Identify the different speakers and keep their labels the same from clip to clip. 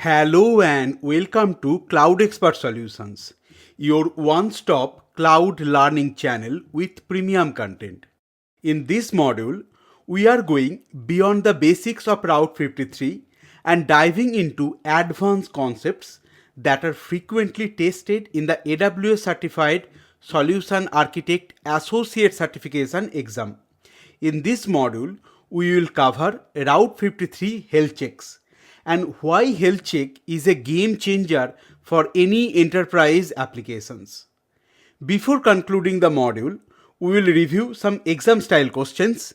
Speaker 1: Hello and welcome to Cloud Expert Solutions, your one-stop cloud learning channel with premium content. In this module, we are going beyond the basics of Route 53 and diving into advanced concepts that are frequently tested in the AWS Certified Solution Architect Associate Certification exam. In this module, we will cover Route 53 health checks and why health check is a game changer for any enterprise applications. Before concluding the module, we will review some exam style questions.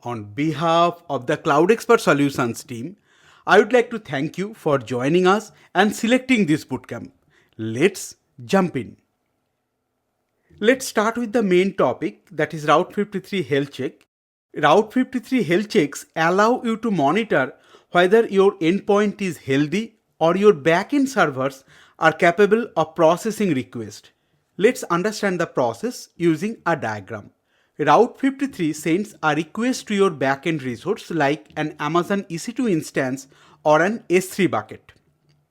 Speaker 1: On behalf of the Cloud Expert Solutions team, I would like to thank you for joining us and selecting this bootcamp. Let's jump in. Let's start with the main topic, that is Route 53 health check. Route 53 health checks allow you to monitor whether your endpoint is healthy or your backend servers are capable of processing requests. Let's understand the process using a diagram. Route 53 sends a request to your backend resource like an Amazon EC2 instance or an S3 bucket.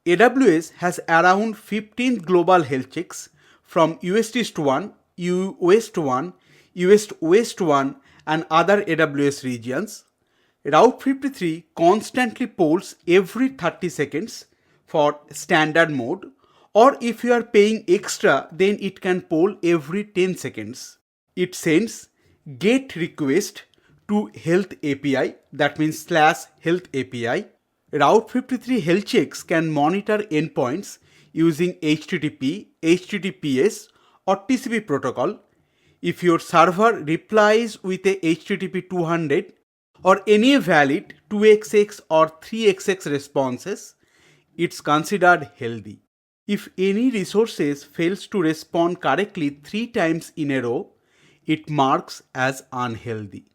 Speaker 1: AWS has around 15 global health checks from US East 1, US West 1, US West 1 and other AWS regions. Route 53 constantly polls every 30 seconds for standard mode, or if you are paying extra, then it can poll every 10 seconds. It sends GET request to health API, that means /health API. Route 53 health checks can monitor endpoints using HTTP, HTTPS or TCP protocol. If your server replies with a HTTP 200 or any valid 2xx or 3xx responses, it's considered healthy. If any resources fails to respond correctly 3 times in a row, it marks as unhealthy.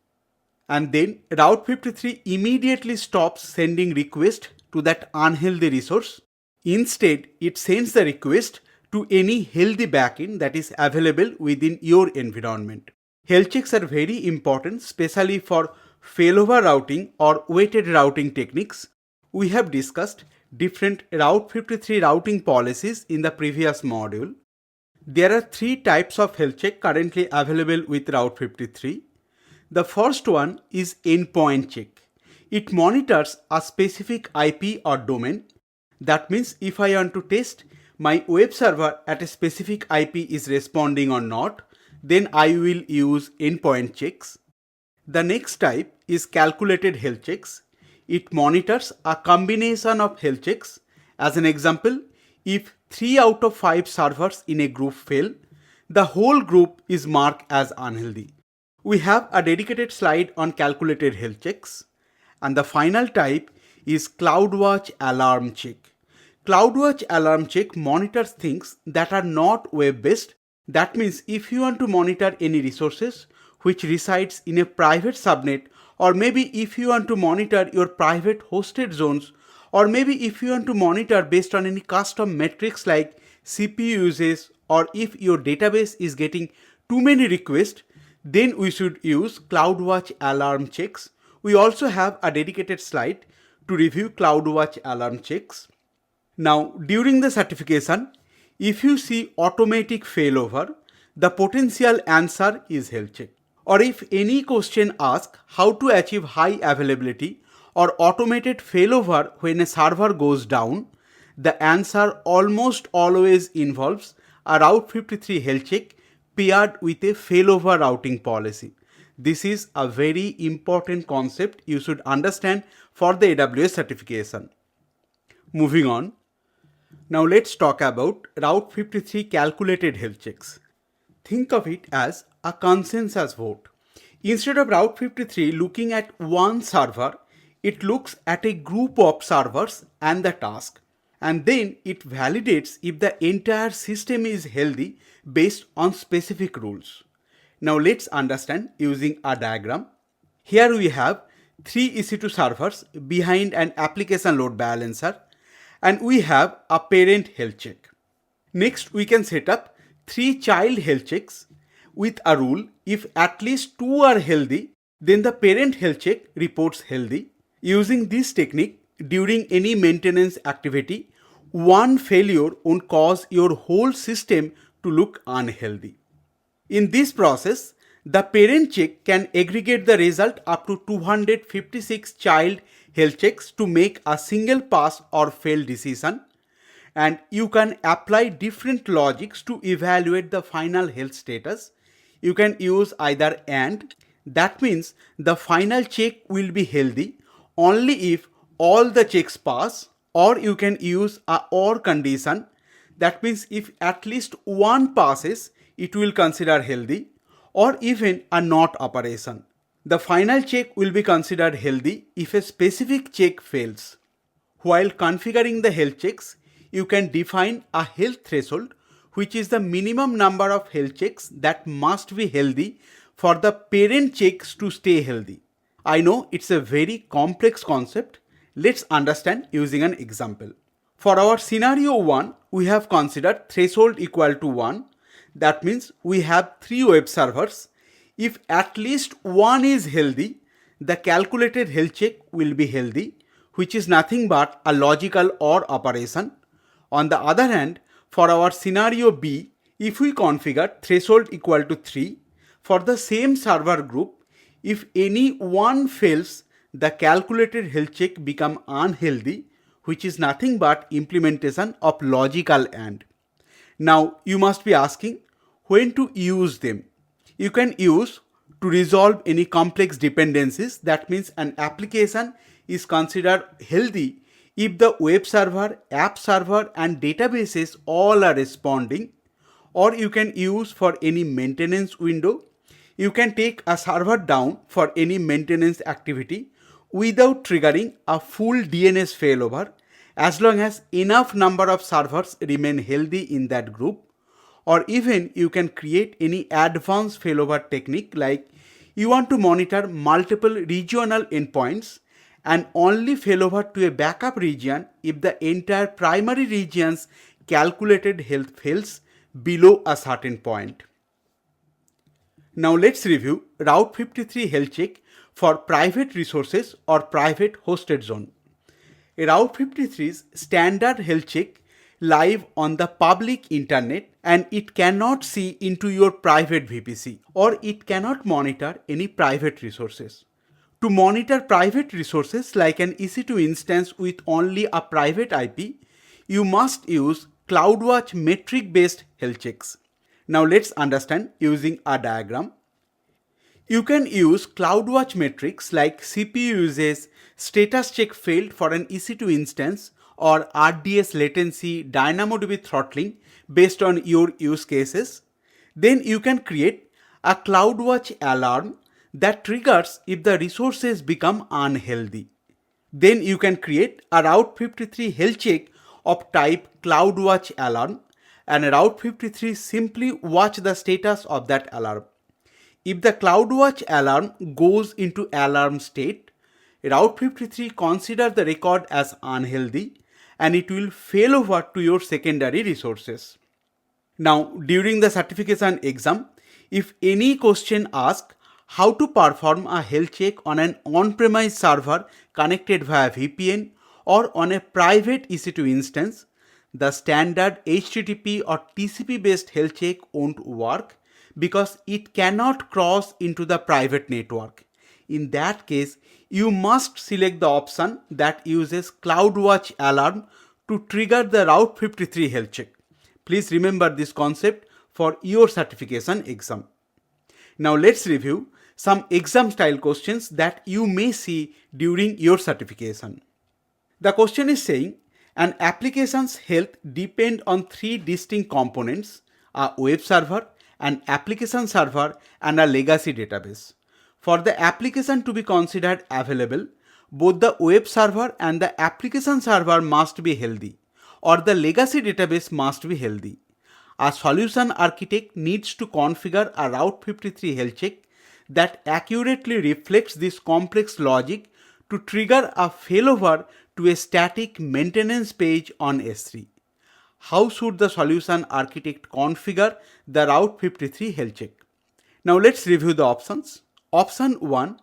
Speaker 1: And then Route 53 immediately stops sending request to that unhealthy resource. Instead, it sends the request to any healthy backend that is available within your environment. Health checks are very important, especially for failover routing or weighted routing techniques. We have discussed different Route 53 routing policies in the previous module. There are 3 types of health check currently available with Route 53. The first one is endpoint check. It monitors a specific IP or domain. That means if I want to test my web server at a specific IP is responding or not, then I will use endpoint checks. The next type is calculated health checks. It monitors a combination of health checks. As an example, if 3 out of 5 servers in a group fail, the whole group is marked as unhealthy. We have a dedicated slide on calculated health checks. And the final type is CloudWatch alarm check. CloudWatch alarm check monitors things that are not web-based. That means if you want to monitor any resources which resides in a private subnet, or maybe if you want to monitor your private hosted zones, or maybe if you want to monitor based on any custom metrics like CPU usage, or if your database is getting too many requests, then we should use CloudWatch alarm checks. We also have a dedicated slide to review CloudWatch alarm checks. Now, during the certification, if you see automatic failover, the potential answer is health check. Or if any question asks how to achieve high availability or automated failover when a server goes down, the answer almost always involves a Route 53 health check paired with a failover routing policy. This is a very important concept you should understand for the AWS certification. Moving on. Now let's talk about Route 53 calculated health checks. Think of it as a consensus vote. Instead of Route 53 looking at one server, it looks at a group of servers and the task. And then it validates if the entire system is healthy based on specific rules. Now let's understand using a diagram. Here we have 3 EC2 servers behind an application load balancer, and we have a parent health check. Next, we can set up 3 child health checks with a rule: if at least 2 are healthy, then the parent health check reports healthy. Using this technique, during any maintenance activity, one failure won't cause your whole system to look unhealthy. In this process, the parent check can aggregate the result up to 256 child health checks to make a single pass or fail decision, and you can apply different logics to evaluate the final health status. You can use either and, that means the final check will be healthy only if all the checks pass, or you can use a or condition, that means if at least one passes it will consider healthy, or even a not operation. The final check will be considered healthy if a specific check fails. While configuring the health checks, you can define a health threshold, which is the minimum number of health checks that must be healthy for the parent checks to stay healthy. I know it's a very complex concept. Let's understand using an example. For our scenario 1, we have considered threshold equal to 1. That means we have 3 web servers. If at least one is healthy, the calculated health check will be healthy, which is nothing but a logical OR operation. On the other hand, for our scenario B, if we configure threshold equal to 3, for the same server group, if any one fails, the calculated health check become unhealthy, which is nothing but implementation of logical AND. Now you must be asking when to use them. You can use to resolve any complex dependencies. That means an application is considered healthy if the web server, app server and databases all are responding. Or you can use for any maintenance window. You can take a server down for any maintenance activity without triggering a full DNS failover, as long as enough number of servers remain healthy in that group. Or even you can create any advanced failover technique, like you want to monitor multiple regional endpoints and only failover to a backup region if the entire primary region's calculated health fails below a certain point. Now let's review Route 53 health check for private resources or private hosted zone. A Route 53's standard health check live on the public internet, and it cannot see into your private VPC, or it cannot monitor any private resources. To monitor private resources like an EC2 instance with only a private IP, you must use CloudWatch metric based health checks. Now let's understand using a diagram. You can use CloudWatch metrics like CPU usage, status check failed for an EC2 instance, or RDS latency, DynamoDB throttling based on your use cases. Then you can create a CloudWatch alarm that triggers if the resources become unhealthy. Then you can create a Route 53 health check of type CloudWatch alarm, and Route 53 simply watch the status of that alarm. If the CloudWatch alarm goes into alarm state, Route 53 consider the record as unhealthy and it will fail over to your secondary resources. Now, during the certification exam, if any question asks how to perform a health check on an on-premise server connected via VPN or on a private EC2 instance, the standard HTTP or TCP based health check won't work because it cannot cross into the private network. In that case, you must select the option that uses CloudWatch alarm to trigger the Route 53 health check. Please remember this concept for your certification exam. Now let's review some exam style questions that you may see during your certification. The question is saying an application's health depend on 3 distinct components: a web server, an application server, and a legacy database. For the application to be considered available, both the web server and the application server must be healthy, or the legacy database must be healthy. A solution architect needs to configure a Route 53 health check that accurately reflects this complex logic to trigger a failover to a static maintenance page on S3. How should the solution architect configure the Route 53 health check? Now let's review the options. Option 1,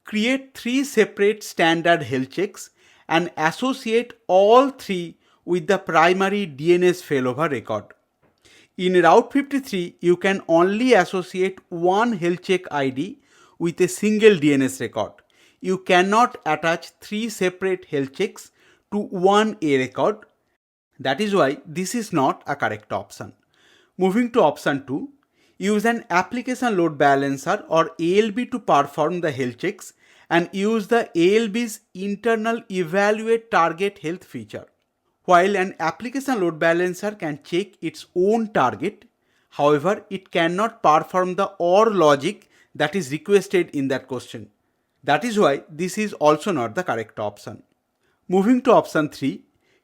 Speaker 1: create 3 separate standard health checks and associate all three with the primary DNS failover record. In Route 53, you can only associate one health check ID with a single DNS record. You cannot attach three separate health checks to one A record. That is why this is not a correct option. Moving to option 2, use an application load balancer or ALB to perform the health checks and use the ALB's internal evaluate target health feature. While an application load balancer can check its own target, however, it cannot perform the OR logic that is requested in that question. That is why this is also not the correct option. Moving to option 3,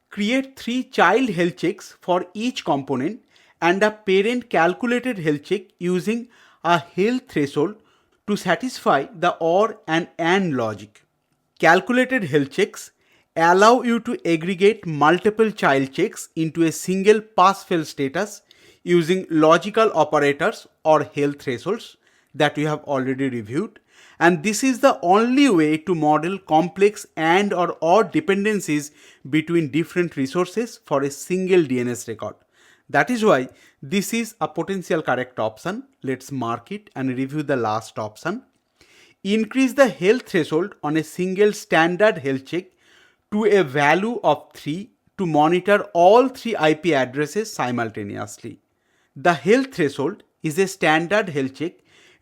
Speaker 1: create 3 child health checks for each component and a parent calculated health check using a health threshold to satisfy the OR and AND logic. Calculated health checks allow you to aggregate multiple child checks into a single pass-fail status using logical operators or health thresholds that we have already reviewed, and this is the only way to model complex and or dependencies between different resources for a single DNS record. That is why this is a potential correct option. Let's mark it and review the last option. Increase the health threshold on a single standard health check to a value of 3 to monitor all 3 IP addresses simultaneously. The health threshold is a standard health check,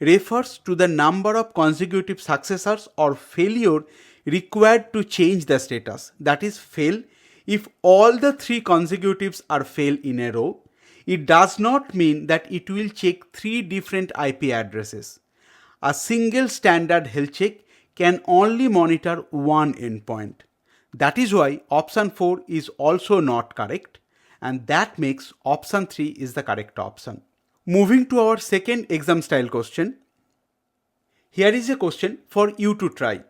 Speaker 1: refers to the number of consecutive successors or failure required to change the status. That is fail if all the 3 consecutives are fail in a row. It does not mean that it will check 3 different IP addresses. A single standard health check can only monitor one endpoint. That is why option 4 is also not correct, and that makes option 3 is the correct option. Moving to our second exam style question. Here is a question for you to try.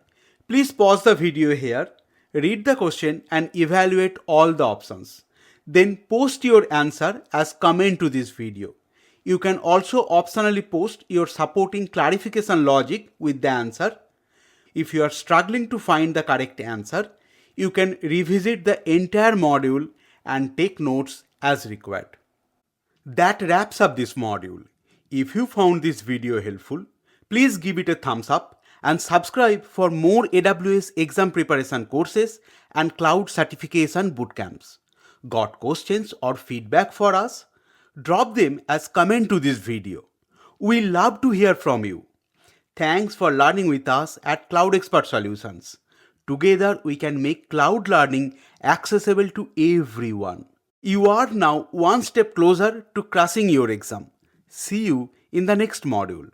Speaker 1: Please pause the video here, read the question and evaluate all the options. Then post your answer as comment to this video. You can also optionally post your supporting clarification logic with the answer. If you are struggling to find the correct answer, you can revisit the entire module and take notes as required. That wraps up this module. If you found this video helpful, please give it a thumbs up and subscribe for more AWS exam preparation courses and cloud certification bootcamps. Got questions or feedback for us? Drop them as comment to this video. We love to hear from you. Thanks for learning with us at Cloud Expert Solutions. Together we can make cloud learning accessible to everyone. You are now one step closer to crushing your exam. See you in the next module.